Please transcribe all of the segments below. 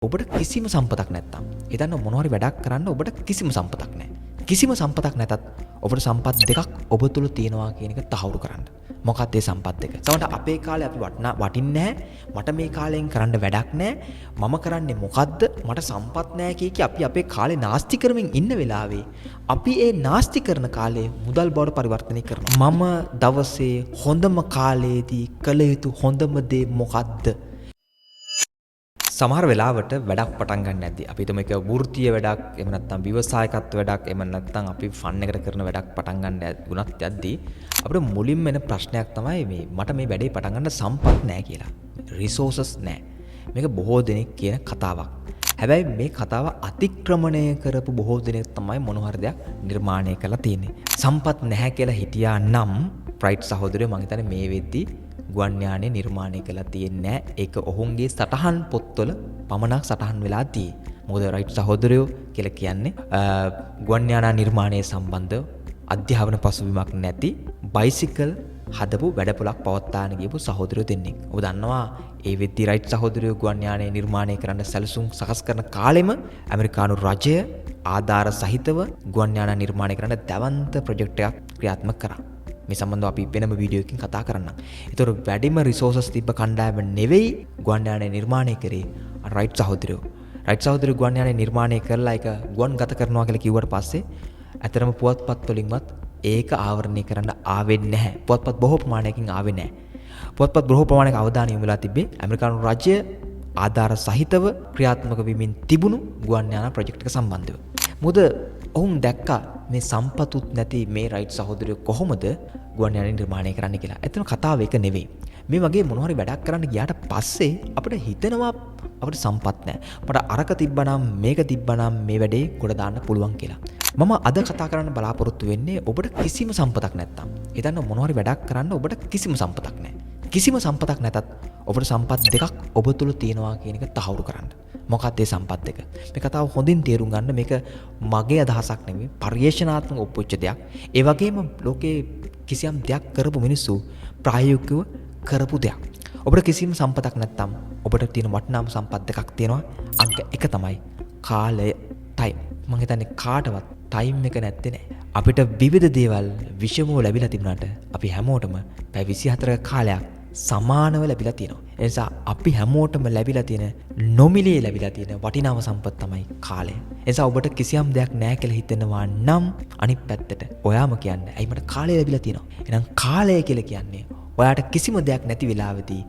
ඔබට කිසිම සම්පතක් නැත්තම් හිතන්න මොනවා හරි වැඩක් කරන්න ඔබට කිසිම සම්පතක් නැහැ. කිසිම සම්පතක් නැතත් ඔබට සම්පත් දෙකක් ඔබ තුල තියෙනවා කියන එක තහවුරු කරන්න. මොකක්ද ඒ සම්පත් දෙක? සමහරවිට අපේ කාලේ අපි වටින්නේ නැහැ. මට මේ කාලයෙන් කරන්න වැඩක් නැහැ. මම කරන්නේ මොකද්ද? මට සම්පත් නැහැ කිය අපි අපේ කාලේ නාස්ති කරමින් ඉන්න වෙලාවේ අපි ඒ නාස්ති කරන කාලේ මුදල් බවට පරිවර්තනය කරනවා. මම දවසේ හොඳම කාලයේදී කළ යුතු හොඳම දේ මොකද්ද? සමහර වෙලාවට වැඩක් පටන් ගන්න නැද්දි අපි හිතමු ඒක වෘත්තීය වැඩක් එහෙම නැත්නම් ව්‍යවසායකත්ව වැඩක් එහෙම නැත්නම් අපි ෆන් එකකට කරන වැඩක් පටන් ගන්න ගුණත් යද්දී අපිට මුලින්ම එන ප්‍රශ්නයක් තමයි මේ මට මේ වැඩේ පටන් ගන්න සම්පත් නැහැ කියලා. රිසෝසස් නැහැ. මේක බොහෝ දෙනෙක් කියන කතාවක්. හැබැයි මේ කතාව අතික්‍රමණය කරපු බොහෝ දෙනෙක් තමයි මොන හරි දෙයක් නිර්මාණය කරලා තියෙන්නේ. සම්පත් නැහැ කියලා හිටියා නම් ප්‍රයිට් සහෝදරයෝ මම හිතන්නේ මේ වෙද්දී ගුවන් යානය නිර්මාණය කළා තියෙන්නේ නැහැ. ඒක ඔවුන්ගේ සටහන් පොත්වල පමණක් සටහන් වෙලා තියෙයි. මොකද රයිට් සහෝදරයෝ කියලා කියන්නේ ගුවන් යාන නිර්මාණය සම්බන්ධ අධ්‍යාපන පසුබිමක් නැති බයිසිකල් හදපු වැඩපොළක් පවත්වාගෙන ගියපු සහෝදරයෝ දෙන්නෙක්. ඔබ දන්නවා ඒ වෙද්දී රයිට් සහෝදරයෝ ගුවන් යානය නිර්මාණය කරන්න සැලසුම් සකස් කරන කාලෙම ඇමරිකානු රජය ආධාර සහිතව ගුවන් යාන නිර්මාණය කරන්න දැවන්ත ප්‍රොජෙක්ට් එකක් ක්‍රියාත්මක කරා. මේ සම්බන්ධව අපි වෙනම වීඩියෝ එකකින් කතා කරන්නම්. ඒතර වැඩිම රිසෝසස් තිබ්බ කණ්ඩායම නෙවෙයි ගුවන් යානය නිර්මාණය කරේ රයිට් සහෝදරයෝ. රයිට් සහෝදරයෝ ගුවන් යානය නිර්මාණය කරලා ඒක ගුවන් ගත කරනවා කියලා කිව්වට පස්සේ ඇතරම පුවත්පත් වලින්වත් ඒක ආවරණය කරන්න ආවෙන්නේ නැහැ. පුවත්පත් බොහෝ ප්‍රමාණයකින් ආවේ නැහැ. පුවත්පත් බොහෝ ප්‍රමාණයක අවධානය යොමු වෙලා තිබේ ඇමරිකානු රජය ආධාර සහිතව ක්‍රියාත්මක වෙමින් තිබුණු ගුවන් යාන ප්‍රොජෙක්ට් එක සම්බන්ධව. මොකද ඔවුන් දැක්කා මේ සම්පතුත් නැති මේ රයිට් සහෝදරයෝ කොහොමද ගුවන් යාන නිර්මාණය කරන්න කියලා. ඇත්තම කතාව ඒක නෙවෙයි. මේ වගේ මොන හරි වැඩක් කරන්න ගියාට පස්සේ අපිට හිතෙනවා අපිට සම්පත් නැහැ. මට අරක තිබ්බනම් මේක තිබ්බනම් මේ වැඩේ ගොඩ දාන්න පුළුවන් කියලා. මම අද කතා කරන්න බලාපොරොත්තු වෙන්නේ ඔබට කිසිම සම්පතක් නැත්තම්. හිතන්න මොන හරි වැඩක් කරන්න ඔබට කිසිම සම්පතක් නැහැ. කිසිම සම්පතක් නැතත් ඔබට සම්පත් දෙකක් ඔබ තුල තියෙනවා කියන එක තහවුරු කරන්න. මොකක්ද ඒ සම්පත් දෙක? මේ කතාව හොඳින් තේරුම් ගන්න. මේක මගේ අදහසක් නෙමෙයි පරිේශනාත්මක ඔප්පුච්ච දෙයක්. ඒ වගේම ලෝකේ කිසියම් දෙයක් කරපු මිනිස්සු ප්‍රායෝගිකව කරපු දෙයක්. ඔබට කිසිම සම්පතක් නැත්තම් ඔබට තියෙන වටිනාම සම්පත් දෙකක් තියෙනවා. අංක 1 තමයි කාලය, ටයිම්. මම හිතන්නේ කාටවත් ටයිම් එක නැත්තේ නෑ. අපිට විවිධ දේවල් විෂමව ලැබිලා තිබුණාට අපි හැමෝටම පැය 24ක කාලයක් සමානව ලැබිලා තියෙනවා. ඒ නිසා අපි හැමෝටම ලැබිලා තියෙන නොමිලේ ලැබිලා තියෙන වටිනාම සම්පත තමයි කාලය. ඒ නිසා ඔබට කිසියම් දෙයක් නැහැ කියලා හිතෙනවා නම් අනිත් පැත්තට ඔයාම කියන්නේ ඇයි මට කාලය ලැබිලා තියෙනවා. එහෙනම් කාලය කියලා කියන්නේ ඔයාට කිසිම දෙයක් නැති වෙලාවෙදී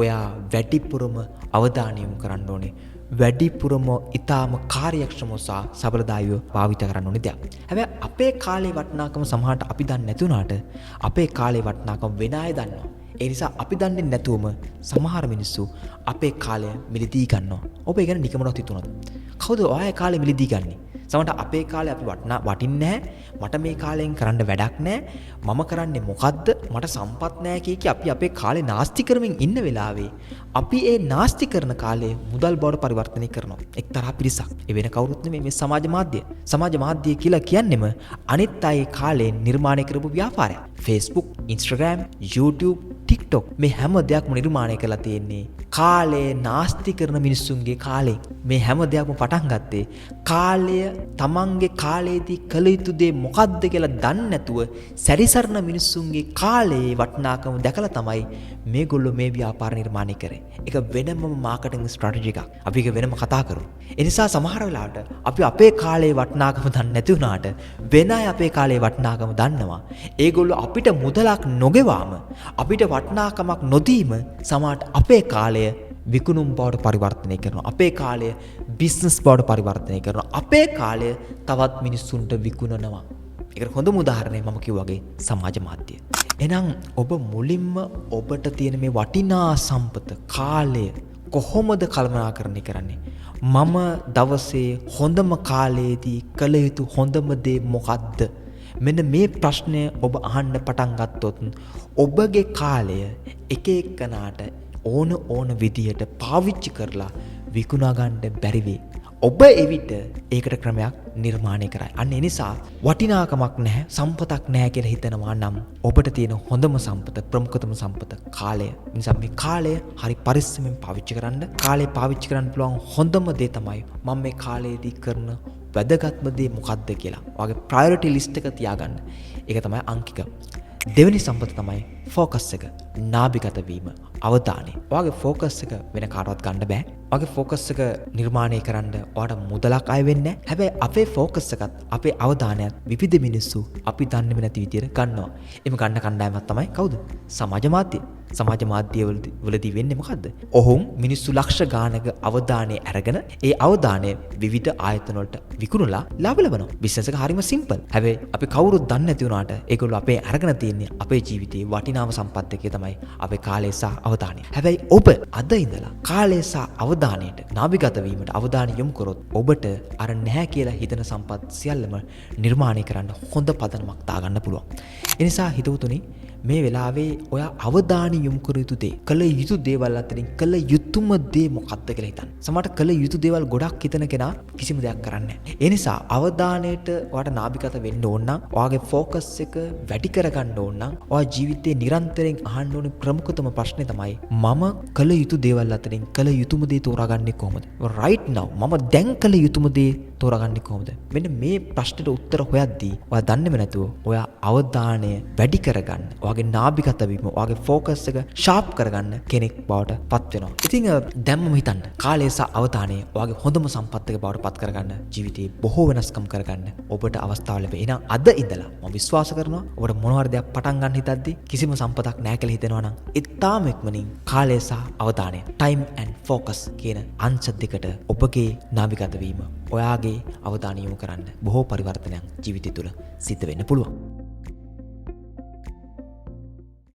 ඔයා වැඩිපුරම අවධානය යොමු කරන්න ඕනේ. වැඩිපුරම ඊටාම කාර්යක්ෂමව සහ සබලදායීව භාවිත කරන්න ඕනේ දෙයක්. හැබැයි අපේ කාලේ වටිනාකම සමහරට අපි දන්නේ නැති වුණාට අපේ කාලේ වටිනාකම වෙන අය දන්නවා. ඒ නිසා අපි දන්නේ නැතුවම සමහර මිනිස්සු අපේ කාලය මිලදී ගන්නවා. ඔබ ඒ ගැන නිකමනොත් හිතුණොත්. කවුද ඔයාගේ කාලය මිලදී ගන්නේ? සමහරට අපේ කාලේ අපි වටින්නේ නැහැ. මට මේ කාලයෙන් කරන්න වැඩක් නැහැ. මම කරන්නේ මොකද්ද? මට සම්පත් නැහැ කිය අපි අපේ කාලේ නාස්ති කරමින් ඉන්න වෙලාවේ අපි ඒ නාස්ති කරන කාලේ මුදල් බවට පරිවර්තනය කරනවා. එක්තරා පිරිසක්. ඒ වෙන කවුරුත් නෙමෙයි මේ සමාජ මාධ්‍ය. සමාජ මාධ්‍ය කියලා කියන්නෙම අනිත් අය කාලේ නිර්මාණය කරපු ව්‍යාපාරයක්. Facebook, Instagram, YouTube, TikTok මේ හැම දෙයක්ම නිර්මාණය කරලා තියෙන්නේ කාලේ නාස්ති කරන මිනිස්සුන්ගේ කාලේ. මේ හැම දෙයක්ම පටන් ගත්තේ කාලය තමන්ගේ කාලේදී කළ යුතු දේ මොකද්ද කියලා දන්නේ නැතුව සැරිසරන මිනිස්සුන්ගේ කාලේ වටිනාකම දැකලා තමයි මේගොල්ලෝ මේ ව්‍යාපාර නිර්මාණය කරේ. ඒක වෙනම මාකටිං ස්ට්‍රැටජි එකක්. අපි ඒක වෙනම කතා කරමු. ඒ නිසා සමහර වෙලාවට අපි අපේ කාලේ වටිනාකම දන්නේ නැති වුණාට වෙන අය අපේ කාලේ වටිනාකම දන්නවා. ඒගොල්ලෝ අපිට මුදලක් නොගෙවාම අපිට වටිනාකමක් නොදීම සමහරට අපේ කාලය විකුණුම් බවට පරිවර්තනය කරනවා. අපේ කාලය බිස්නස් බවට පරිවර්තනය කරනවා. අපේ කාලය තවත් මිනිස්සුන්ට විකුණනවා. ඒකට හොඳම උදාහරණය මම කිව්වාගේ සමාජ මාධ්‍ය. එහෙනම් ඔබ මුලින්ම ඔබට තියෙන මේ වටිනා සම්පත කාලය කොහොමද කළමනාකරණය කරන්නේ? මම දවසේ හොඳම කාලයේදී කළ යුතු හොඳම දේ මොකද්ද? මෙන්න මේ ප්‍රශ්නය ඔබ අහන්න පටන් ගත්තොත් ඔබගේ කාලය එක එක්කනාට ඕන විදියට පාවිච්චි කරලා විකුණා ගන්න බැරි වෙයි. ඔබ එවිට ඒකට ක්‍රමයක් නිර්මාණය කරයි. අන්න ඒ නිසා වටිනාකමක් නැහැ, සම්පතක් නැහැ කියලා හිතනවා නම් ඔබට තියෙන හොඳම සම්පත, ප්‍රමුඛතම සම්පත කාලය. නිසා මේ කාලය හරි පරිස්සමෙන් පාවිච්චි කරන්න. කාලය පාවිච්චි කරන්න පුළුවන් හොඳම දේ තමයි මම මේ කාලයේදී කරන වැදගත්ම දේ මොකක්ද කියලා. ඔයාගේ ප්‍රයොරිටි ලිස්ට් එක තියාගන්න. ඒක තමයි අංකික. දෙවෙනි සම්පත තමයි ෆෝකස් එක. නාභිගත වීම, අවධානය. ඔයාගේ ෆෝකස් එක වෙන කාටවත් ගන්න බෑ. ඔයාගේ ෆෝකස් එක නිර්මාණය කරන්න ඔයාට මුදලක් අය වෙන්නේ නැහැ. හැබැයි අපේ ෆෝකස් එකත් අපේ අවධානයත් විවිධ මිනිස්සු අපි දන්නේම නැති විදියට ගන්නවා. එimhe ගන්න කණ්ඩායමක් තමයි කවුද? සමාජ මාධ්‍ය. සමාජ මාධ්‍ය වලදී වෙන්නේ මොකද්ද? ඔවුන් මිනිස්සු ලක්ෂ ගානක අවධානය අරගෙන ඒ අවධානය විවිධ ආයතන වලට විකුණලා ලාභ ලබනවා. බිස්නස් එක හරිම සිම්පල්. හැබැයි අපි කවුරුත් දන්නේ නැති වුණාට ඒගොල්ලෝ අපේ අරගෙන තියෙන්නේ අපේ ජීවිතේ වටිනාම සම්පත් එකේ තමයි අපේ කාලය සහ අවධානය. හැබැයි ඔබ අද ඉඳලා කාලය සහ අවධානයට නාභිගත වීමට අවධානය යොමු කරොත් ඔබට අර නැහැ කියලා හිතන සම්පත් සියල්ලම නිර්මාණය කරන්න හොඳ පදනමක් දාගන්න පුළුවන්. ඒ නිසා හිතවතුනි මේ වෙලාවේ ඔයා අවධානය යොමු කර යුතු දේ, කළ යුතු දේවල් අතරින් කළ යුතුම දේ මොකක්ද කියලා හිතන්න. සමහරට කළ යුතු දේවල් ගොඩක් හිතන කෙනා කිසිම දෙයක් කරන්නේ නැහැ. ඒ නිසා අවධානයට ඔයාට නාභිගත වෙන්න ඕන නම්, ඔයාගේ ෆෝකස් එක වැඩි කරගන්න ඕන නම්, ඔයා ජීවිතේ නිරන්තරයෙන් අහන්න ඕනේ ප්‍රමුඛතම ප්‍රශ්නේ තමයි මම කළ යුතු දේවල් අතරින් කළ යුතුම දේ තෝරාගන්නේ කොහොමද? right now මම දැන් කළ යුතුම දේ තෝරාගන්නේ කොහොමද? මෙන්න මේ ප්‍රශ්නෙට උත්තර හොයද්දී ඔයා දන්නේම නැතුව ඔයා අවධානය වැඩි කරගන්න, ඔයාගේ නාභිගත වීම, ඔයාගේ ෆෝකස් එක ෂාප් කරගන්න කෙනෙක් බවට පත් වෙනවා. ඉතින් දැම්මම හිතන්න කාලය සහ අවධානය ඔයාගේ හොඳම සම්පත් එක බවට පත් කරගන්න, ජීවිතේ බොහෝ වෙනස්කම් කරගන්න ඔබට අවස්ථාව ලැබේ. එහෙනම් අද ඉඳලා මම විශ්වාස කරනවා ඔබට මොනවාරි දෙයක් පටන් ගන්න හිතද්දී කිසිම සම්පතක් නැහැ කියලා හිතෙනවා නම් ඉතාම ඉක්මනින් කාලය සහ අවධානය, time and focus කියන අංශ දෙකට ඔබගේ නාභිගත වීම, ඔයාගේ අවධානය යොමු කරන්න බොහෝ පරිවර්තනයක් ජීවිතය තුළ සිද්ධ වෙන්න පුළුවන්.